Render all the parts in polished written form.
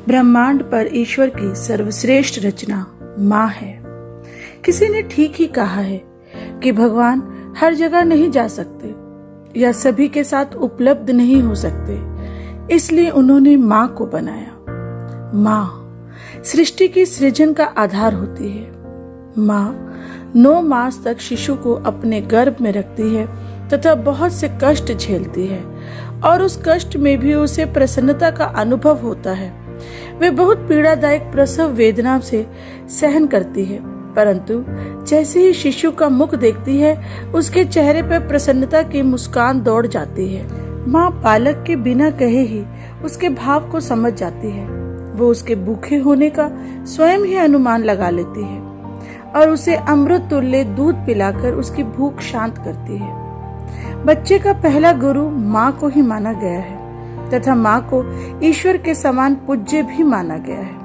ब्रह्मांड पर ईश्वर की सर्वश्रेष्ठ रचना माँ है। किसी ने ठीक ही कहा है कि भगवान हर जगह नहीं जा सकते या सभी के साथ उपलब्ध नहीं हो सकते, इसलिए उन्होंने माँ को बनाया। माँ सृष्टि की सृजन का आधार होती है। माँ 9 मास तक शिशु को अपने गर्भ में रखती है तथा बहुत से कष्ट झेलती है और उस कष्ट में भी उसे प्रसन्नता का अनुभव होता है। वे बहुत पीड़ादायक प्रसव वेदना से सहन करती है, परंतु जैसे ही शिशु का मुख देखती है उसके चेहरे पर प्रसन्नता की मुस्कान दौड़ जाती है। माँ बालक के बिना कहे ही उसके भाव को समझ जाती है। वो उसके भूखे होने का स्वयं ही अनुमान लगा लेती है और उसे अमृत तुल्य दूध पिलाकर उसकी भूख शांत करती है। बच्चे का पहला गुरु माँ को ही माना गया है तथा माँ को ईश्वर के समान पूज्य भी माना गया है।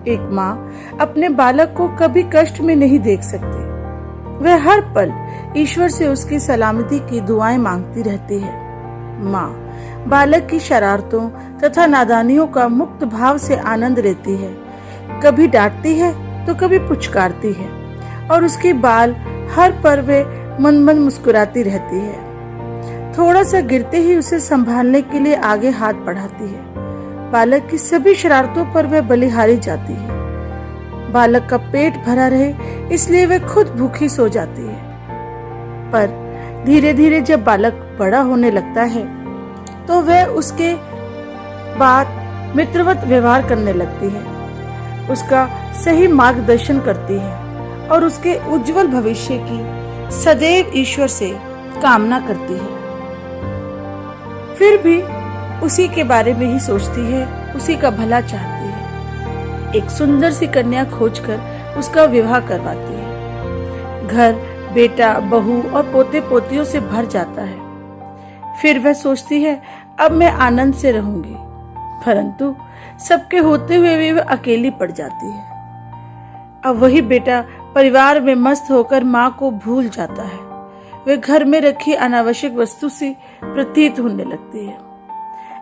एक माँ अपने बालक को कभी कष्ट में नहीं देख सकती। वह हर पल ईश्वर से उसकी सलामती की दुआएं मांगती रहती है। माँ बालक की शरारतों तथा नादानियों का मुक्त भाव से आनंद लेती है। कभी डांटती है तो कभी पुचकारती है और उसके बाल हर पल वे मन मन मुस्कुराती रहती है। थोड़ा सा गिरते ही उसे संभालने के लिए आगे हाथ बढ़ाती है। बालक की सभी शरारतों पर वह बलिहारी जाती है। बालक का पेट भरा रहे इसलिए वह खुद भूखी सो जाती है। पर धीरे धीरे जब बालक बड़ा होने लगता है तो वह उसके बाद मित्रवत व्यवहार करने लगती है, उसका सही मार्गदर्शन करती है और उसके उज्जवल भविष्य की सदैव ईश्वर से कामना करती है। फिर भी उसी के बारे में ही सोचती है, उसी का भला चाहती है। एक सुंदर सी कन्या खोजकर उसका विवाह करवाती है। घर बेटा बहू और पोते पोतियों से भर जाता है। फिर वह सोचती है अब मैं आनंद से रहूंगी, परंतु सबके होते हुए भी वह अकेली पड़ जाती है। अब वही बेटा परिवार में मस्त होकर माँ को भूल जाता है। वह घर में रखी अनावश्यक वस्तु सी प्रतीत होने लगती है।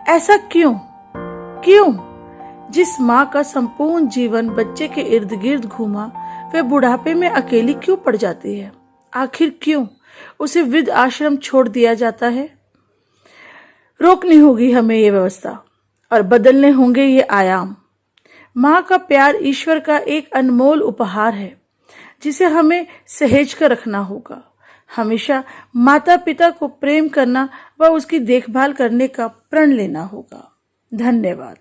ऐसा क्यों? जिस माँ का संपूर्ण जीवन बच्चे के इर्द गिर्द घूमा, वह बुढ़ापे में अकेली क्यों पड़ जाती है? आखिर क्यों उसे वृद्ध आश्रम छोड़ दिया जाता है? रोकनी होगी हमें ये व्यवस्था और बदलने होंगे ये आयाम। माँ का प्यार ईश्वर का एक अनमोल उपहार है जिसे हमें सहेज कर रखना होगा। हमेशा माता पिता को प्रेम करना व उसकी देखभाल करने का प्रण लेना होगा। धन्यवाद।